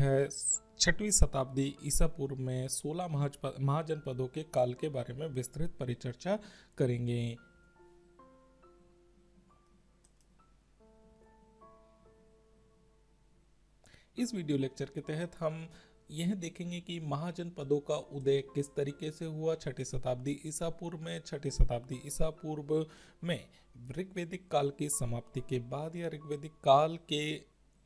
है 6वीं शताब्दी ईसा पूर्व में 16 महाजनपदों के काल के बारे में विस्तृत परिचर्चा करेंगे। इस वीडियो लेक्चर के तहत हम यह देखेंगे कि महाजनपदों का उदय किस तरीके से हुआ 6ठी शताब्दी ईसा पूर्व में। 6ठी शताब्दी ईसा पूर्व में ऋग्वैदिक काल की समाप्ति के बाद या ऋग्वैदिक काल के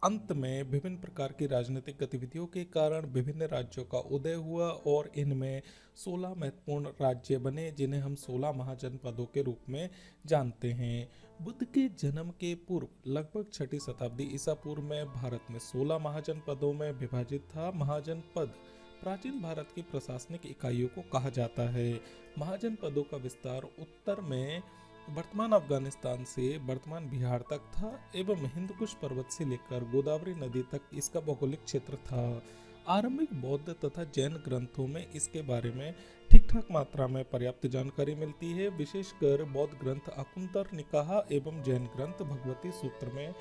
अंत में विभिन्न प्रकार की राजनीतिक गतिविधियों के कारण विभिन्न राज्यों का उदय हुआ और इनमें 16 महत्वपूर्ण राज्य बने जिन्हें हम 16 महाजनपदों के रूप में जानते हैं। बुद्ध के जन्म के पूर्व लगभग 6ठी शताब्दी ईसा पूर्व में भारत में 16 महाजनपदों में विभाजित था। महाजनपद प्राचीन भारत की प्रशासनिक इकाइयों को कहा जाता है। महाजनपदों का विस्तार उत्तर में वर्तमान अफगानिस्तान से वर्तमान बिहार तक था एवं हिंदकुश पर्वत से लेकर गोदावरी नदी तक इसका भौगोलिक क्षेत्र था। आरंभिक बौद्ध तथा जैन ग्रंथों में इसके बारे में ठीक ठाक मात्रा में पर्याप्त जानकारी मिलती है। विशेषकर बौद्ध ग्रंथ अकुंतर निकाह एवं जैन ग्रंथ भगवती सूत्र में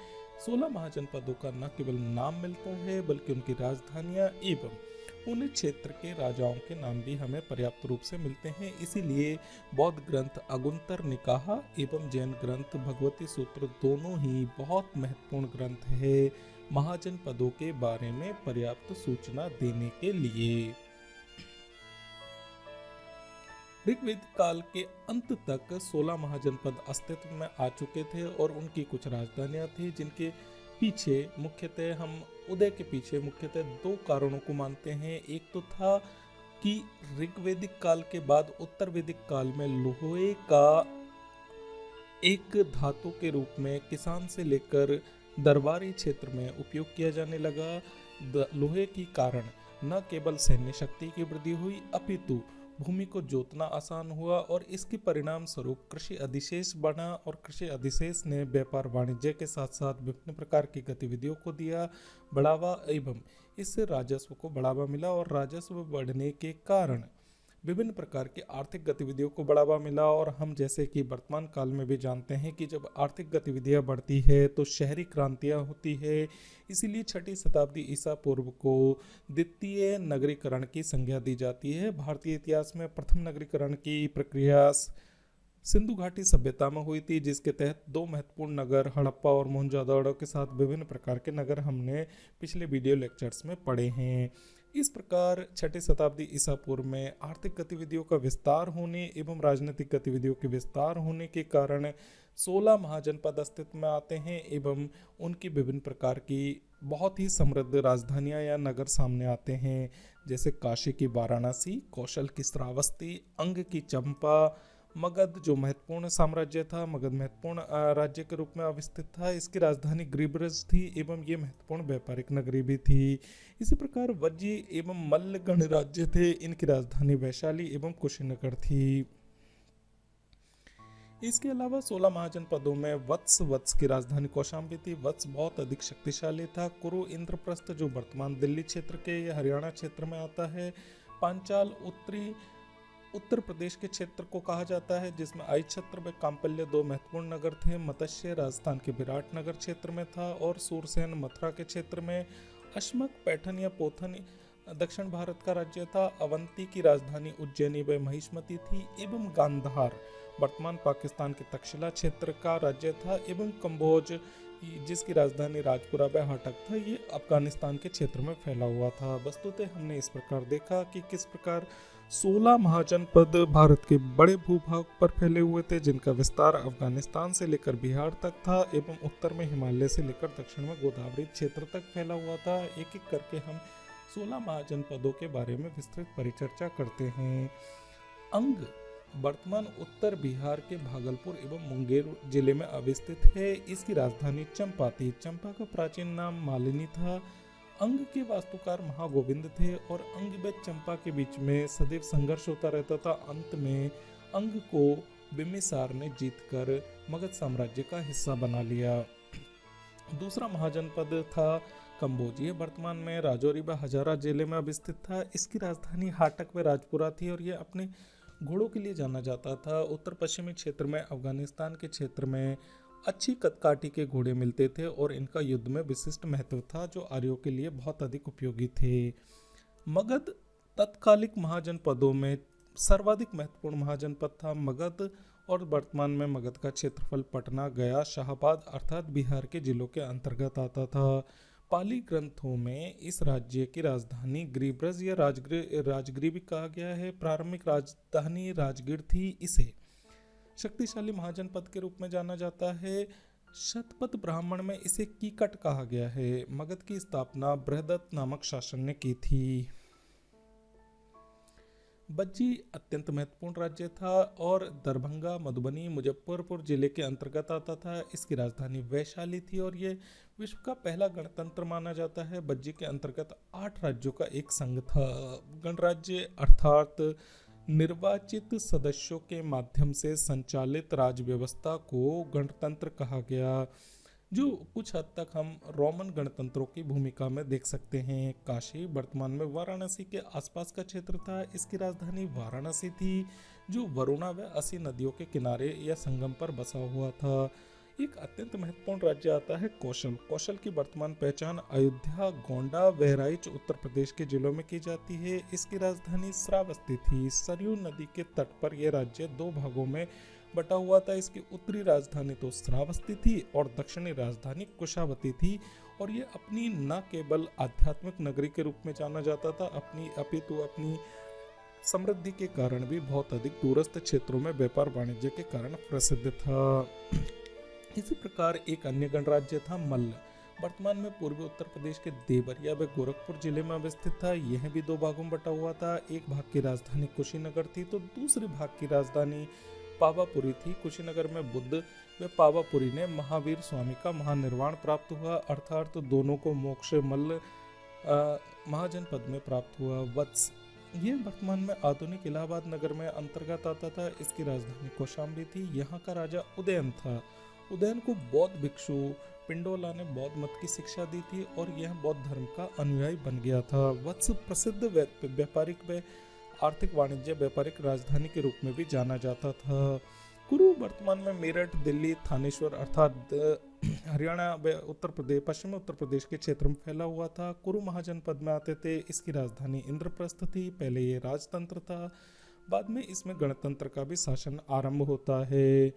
16 महाजनपदों का न केवल नाम मिलता है बल्कि उनकी राजधानियां एवं उन क्षेत्र के राजाओं के नाम भी हमें पर्याप्त रूप से मिलते हैं। इसीलिए बौद्ध ग्रंथ अगुंतर निकाह एवं जैन ग्रंथ भगवती सूत्र दोनों ही बहुत महत्वपूर्ण ग्रंथ है महाजनपदों के बारे में पर्याप्त सूचना देने के लिए। ऋग्वेदिक काल के अंत तक 16 महाजनपद अस्तित्व में आ चुके थे और उनकी कुछ राजधानियां थी जिनके पीछे मुख्यतः हम उदय के पीछे मुख्यतः दो कारणों को मानते हैं। एक तो था कि ऋग्वैदिक काल के बाद उत्तर वैदिक काल में लोहे का एक धातु के रूप में किसान से लेकर दरबारी क्षेत्र में उपयोग किया जाने लगा। लोहे के कारण न केवल सैन्य शक्ति की वृद्धि हुई अपितु भूमि को जोतना आसान हुआ और इसके परिणाम स्वरूप कृषि अधिशेष बढ़ा और कृषि अधिशेष ने व्यापार वाणिज्य के साथ साथ विभिन्न प्रकार की गतिविधियों को दिया बढ़ावा एवं इससे राजस्व को बढ़ावा मिला और राजस्व बढ़ने के कारण विभिन्न प्रकार की आर्थिक गतिविधियों को बढ़ावा मिला। और हम जैसे कि वर्तमान काल में भी जानते हैं कि जब आर्थिक गतिविधियां बढ़ती है तो शहरी क्रांतियां होती है। इसीलिए 6ठी शताब्दी ईसा पूर्व को द्वितीय नगरीकरण की संज्ञा दी जाती है। भारतीय इतिहास में प्रथम नगरीकरण की प्रक्रिया सिंधु घाटी सभ्यता में हुई थी जिसके तहत दो महत्वपूर्ण नगर हड़प्पा और मोहनजोदड़ो के साथ विभिन्न प्रकार के नगर हमने पिछले वीडियो लेक्चर्स में पढ़े हैं। इस प्रकार 6ठी शताब्दी ईसा पूर्व में आर्थिक गतिविधियों का विस्तार होने एवं राजनीतिक गतिविधियों के विस्तार होने के कारण 16 महाजनपद अस्तित्व में आते हैं एवं उनकी विभिन्न प्रकार की बहुत ही समृद्ध राजधानियां या नगर सामने आते हैं जैसे काशी की वाराणसी, कौशल की श्रावस्ती, अंग की चंपा, मगध जो महत्वपूर्ण साम्राज्य था, मगध महत्वपूर्ण राज्य के रूप में अवस्थित था। इसकी राजधानी ग्रीब्रज थी एवं ये महत्वपूर्ण व्यापारिक नगरी भी थी। इसी प्रकार वज्जी एवं मल्ल गणराज्य थे, इनकी राजधानी वैशाली एवं कुशीनगर थी। इसके अलावा 16 महाजनपदों में वत्स की राजधानी कौशाम्बी थी। वत्स बहुत अधिक शक्तिशाली था। कुरु इंद्रप्रस्थ जो वर्तमान दिल्ली क्षेत्र के या हरियाणा क्षेत्र में आता है। पांचाल उत्तर प्रदेश के क्षेत्र को कहा जाता है जिसमें आइछत्र व कांपल्य दो महत्वपूर्ण नगर थे। मत्स्य राजस्थान के विराटनगर क्षेत्र में था और सूरसेन मथुरा के क्षेत्र में। अश्मक पैठन या पोथन दक्षिण भारत का राज्य था। अवंती की राजधानी उज्जैनी व महिष्मती थी एवं गांधार वर्तमान पाकिस्तान के तक्षशिला क्षेत्र का राज्य था एवं कंबोज जिसकी राजधानी राजपुरा व हाटक था ये अफगानिस्तान के क्षेत्र में फैला हुआ था। वस्तुतः हमने इस प्रकार देखा कि किस प्रकार 16 महाजनपद भारत के बड़े भूभाग पर फैले हुए थे जिनका विस्तार अफगानिस्तान से लेकर बिहार तक था एवं उत्तर में हिमालय से लेकर दक्षिण में गोदावरी क्षेत्र तक फैला हुआ था। एक एक करके हम 16 महाजनपदों के बारे में विस्तृत परिचर्चा करते हैं। अंग वर्तमान उत्तर बिहार के भागलपुर एवं मुंगेर जिले में अवस्थित है। इसकी राजधानी चंपा थी। चंपा का प्राचीन नाम मालिनी था। अंग के वास्तुकार महागोविंद थे और अंग व चंपा के बीच में सदैव संघर्ष होता रहता था। अंत में अंग को बिम्बिसार ने जीतकर मगध साम्राज्य का हिस्सा बना लिया। दूसरा महाजनपद था कंबोज। ये वर्तमान में राजौरी व हजारा जिले में अवस्थित था। इसकी राजधानी हाटक व राजपुरा थी और यह अपने घोड़ों के लिए जाना जाता था। उत्तर पश्चिमी क्षेत्र में अफगानिस्तान के क्षेत्र में अच्छी कदकाठी के घोड़े मिलते थे और इनका युद्ध में विशिष्ट महत्व था, जो आर्यों के लिए बहुत अधिक उपयोगी थे। मगध तत्कालिक महाजनपदों में सर्वाधिक महत्वपूर्ण महाजनपद था। मगध और वर्तमान में मगध का क्षेत्रफल पटना, गया, शाहाबाद अर्थात बिहार के जिलों के अंतर्गत आता था। पाली ग्रंथों में इस राज्य की राजधानी गिरिब्रज या राजगिरी भी कहा गया है। प्रारंभिक राजधानी राजगीर थी। इसे शक्तिशाली महाजनपद के रूप में जाना जाता है। शतपथ ब्राह्मण में इसे कीकट कहा गया है। मगध की स्थापना बृहदत्त नामक शासक ने की थी। बज्जी अत्यंत महत्वपूर्ण राज्य था और दरभंगा, मधुबनी, मुजफ्फरपुर जिले के अंतर्गत आता था। इसकी राजधानी वैशाली थी और ये विश्व का पहला गणतंत्र माना जाता है। बज्जी के अंतर्गत 8 राज्यों का एक संघ था। गणराज्य अर्थात निर्वाचित सदस्यों के माध्यम से संचालित राज्य व्यवस्था को गणतंत्र कहा गया, जो कुछ हद तक हम रोमन गणतंत्रों की भूमिका में देख सकते हैं। काशी वर्तमान में वाराणसी के आसपास का क्षेत्र था। इसकी राजधानी वाराणसी थी, जो वरुणा व असी नदियों के किनारे या संगम पर बसा हुआ था। एक अत्यंत महत्वपूर्ण राज्य आता है कौशल। कौशल की वर्तमान पहचान अयोध्या, गोंडा, बहराइच उत्तर प्रदेश के जिलों में की जाती है। इसकी राजधानी श्रावस्ती थी। सरयू नदी के तट पर यह राज्य 2 भागों में बटा हुआ था। इसकी उत्तरी राजधानी तो श्रावस्ती थी और दक्षिणी राजधानी कुशावती थी। और ये अपनी न केवल आध्यात्मिक नगरी के रूप में जाना जाता था, अपितु अपनी समृद्धि के कारण भी बहुत अधिक दूरस्थ क्षेत्रों में व्यापार वाणिज्य के कारण प्रसिद्ध था। इसी प्रकार एक अन्य गणराज्य था मल्ल। वर्तमान में पूर्वी उत्तर प्रदेश के देवरिया व गोरखपुर जिले में अवस्थित था। यह भी 2 भागों में बटा हुआ था। एक भाग की राजधानी कुशीनगर थी तो दूसरे भाग की राजधानी पावापुरी थी। कुशीनगर में बुद्ध व पावापुरी ने महावीर स्वामी का महानिर्वाण प्राप्त हुआ, अर्थात दोनों को मोक्ष मल्ल महाजनपद में प्राप्त हुआ। वत्स ये वर्तमान में आधुनिक इलाहाबाद नगर में अंतर्गत आता था। इसकी राजधानी कौशाम्बी थी। यहाँ का राजा उदयन था। उदयन को बौद्ध भिक्षु पिंडोला ने बौद्ध मत की शिक्षा दी थी और यह बौद्ध धर्म का अनुयायी बन गया था। वत्स प्रसिद्ध व्यापारिक व आर्थिक वाणिज्य व्यापारिक राजधानी के रूप में भी जाना जाता था। कुरु वर्तमान में मेरठ, दिल्ली, थानेश्वर अर्थात हरियाणा व उत्तर प्रदेश, पश्चिमी उत्तर प्रदेश के क्षेत्र में फैला हुआ था। कुरु महाजनपद में आते थे। इसकी राजधानी इंद्रप्रस्थ थी। पहले ये राजतंत्र था, बाद में इसमें गणतंत्र का भी शासन आरंभ होता है।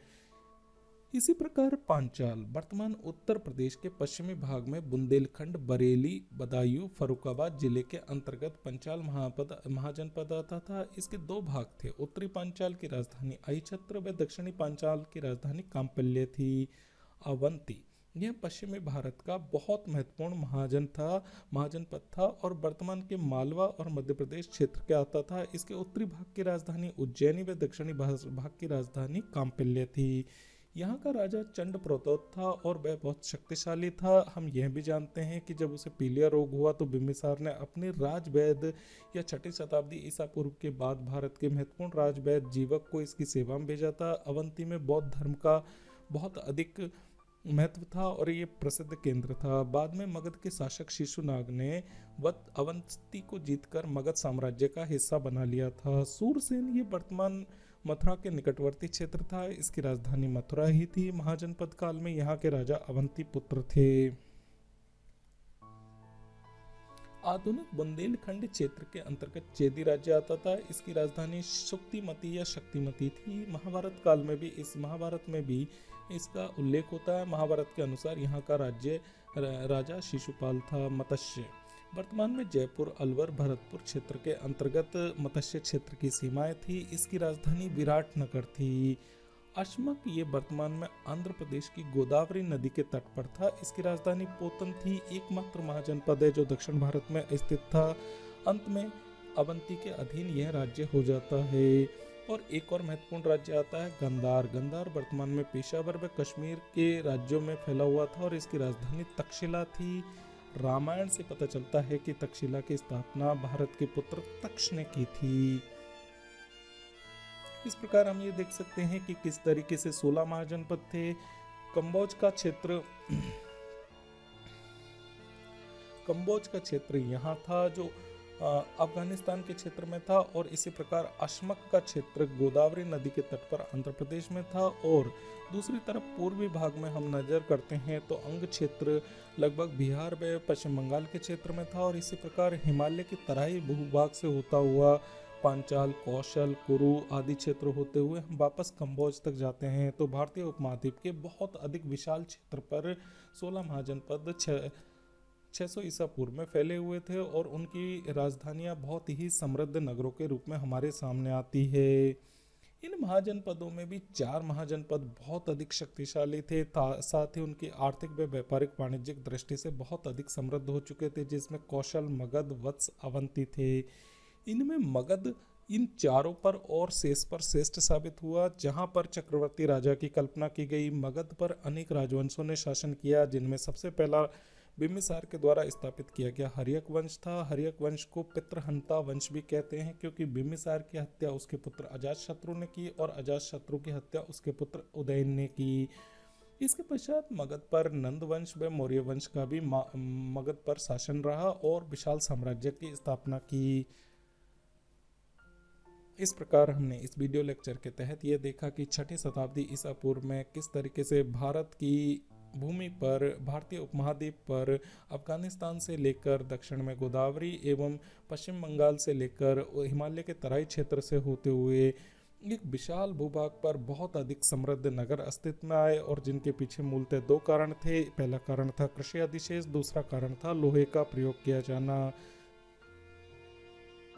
इसी प्रकार पांचाल वर्तमान उत्तर प्रदेश के पश्चिमी भाग में बुंदेलखंड, बरेली, बदायूं, फर्रुखाबाद जिले के अंतर्गत पंचाल महाजनपद आता था। इसके 2 भाग थे। उत्तरी पांचाल की राजधानी अहिछत्र व दक्षिणी पांचाल की राजधानी कांपल्य थी। अवंती यह पश्चिमी भारत का बहुत महत्वपूर्ण महाजनपद था और वर्तमान के मालवा और मध्य प्रदेश क्षेत्र के आता था। इसके उत्तरी भाग की राजधानी उज्जैनी व दक्षिणी भाग की राजधानी कांपल्य थी। यहाँ का राजा चंड प्रोतोत था और वह बहुत शक्तिशाली था। हम यह भी जानते हैं कि जब उसे पीलिया रोग हुआ तो बिम्बिसार ने अपने राजवैद्य या 6ठी शताब्दी ईसा पूर्व के बाद भारत के महत्वपूर्ण राजवैद्य जीवक को इसकी सेवा में भेजा था। अवंती में बौद्ध धर्म का बहुत अधिक महत्व था और ये प्रसिद्ध केंद्र था। बाद में मगध के शासक शिशुनाग ने अवंती को जीतकर मगध साम्राज्य का हिस्सा बना लिया था। सूरसेन ये वर्तमान मथुरा के निकटवर्ती क्षेत्र था। इसकी राजधानी मथुरा ही थी। महाजनपद काल में यहाँ के राजा अवंती पुत्र थे। आधुनिक बुंदेलखंड क्षेत्र के अंतर्गत चेदी राज्य आता था। इसकी राजधानी शुक्तिमती या शक्तिमती थी। महाभारत काल में भी इसका उल्लेख होता है। महाभारत के अनुसार यहाँ का राजा शिशुपाल था। मत्स्य वर्तमान में जयपुर, अलवर, भरतपुर क्षेत्र के अंतर्गत मत्स्य क्षेत्र की सीमाएं थी। इसकी राजधानी विराटनगर थी। अश्मक ये वर्तमान में आंध्र प्रदेश की गोदावरी नदी के तट पर था। इसकी राजधानी पोतन थी। एकमात्र महाजनपद है जो दक्षिण भारत में स्थित था। अंत में अवंती के अधीन यह राज्य हो जाता है। और एक और महत्वपूर्ण राज्य आता है गंधार। गंधार वर्तमान में पेशावर व कश्मीर के राज्यों में फैला हुआ था और इसकी राजधानी तक्षशिला थी। रामायण से पता चलता है कि तक्षशिला की स्थापना भारत के पुत्र तक्ष ने की थी। इस प्रकार हम ये देख सकते हैं कि किस तरीके से 16 महाजनपद थे। कंबोज का क्षेत्र यहाँ था, जो अफगानिस्तान के क्षेत्र में था, और इसी प्रकार अशमक का क्षेत्र गोदावरी नदी के तट पर आंध्र प्रदेश में था। और दूसरी तरफ पूर्वी भाग में हम नज़र करते हैं तो अंग क्षेत्र लगभग बिहार में पश्चिम बंगाल के क्षेत्र में था। और इसी प्रकार हिमालय की तराई भूभाग से होता हुआ पांचाल, कौशल, कुरु आदि क्षेत्र होते हुए हम वापस कंबोज तक जाते हैं तो भारतीय उपमहाद्वीप के बहुत अधिक विशाल क्षेत्र पर 16 महाजनपद 600 ईसा पूर्व में फैले हुए थे, और उनकी राजधानियां बहुत ही समृद्ध नगरों के रूप में हमारे सामने आती है। इन महाजनपदों में भी 4 महाजनपद बहुत अधिक शक्तिशाली थे, साथ ही उनकी आर्थिक व व्यापारिक वाणिज्यिक दृष्टि से बहुत अधिक समृद्ध हो चुके थे, जिसमें कौशल, मगध, वत्स, अवंती थे। इनमें मगध इन चारों पर और शेष पर श्रेष्ठ साबित हुआ। जहां पर चक्रवर्ती राजा की कल्पना की गई, मगध पर अनेक राजवंशों ने शासन किया, जिनमें सबसे पहला बिम्बिसार के द्वारा स्थापित किया गया हर्यक वंश था। हर्यक वंश को पितृहंता वंश भी कहते हैं, क्योंकि बिम्बिसार की हत्या उसके पुत्र अजातशत्रु ने की और अजातशत्रु की हत्या उसके पुत्र उदयन ने की। इसके पश्चात मगध पर नंद वंश व मौर्य वंश का भी मगध पर शासन रहा और विशाल साम्राज्य की स्थापना की। इस प्रकार हमने इस वीडियो लेक्चर के तहत ये देखा कि 6ठी शताब्दी ईसा पूर्व में किस तरीके से भारत की भूमि पर, भारतीय उपमहाद्वीप पर अफगानिस्तान से लेकर दक्षिण में गोदावरी एवं पश्चिम बंगाल से लेकर हिमालय के तराई क्षेत्र से होते हुए एक विशाल भूभाग पर बहुत अधिक समृद्ध नगर अस्तित्व में आए, और जिनके पीछे मूलतः 2 कारण थे। पहला कारण था कृषि अधिशेष, दूसरा कारण था लोहे का प्रयोग किया जाना।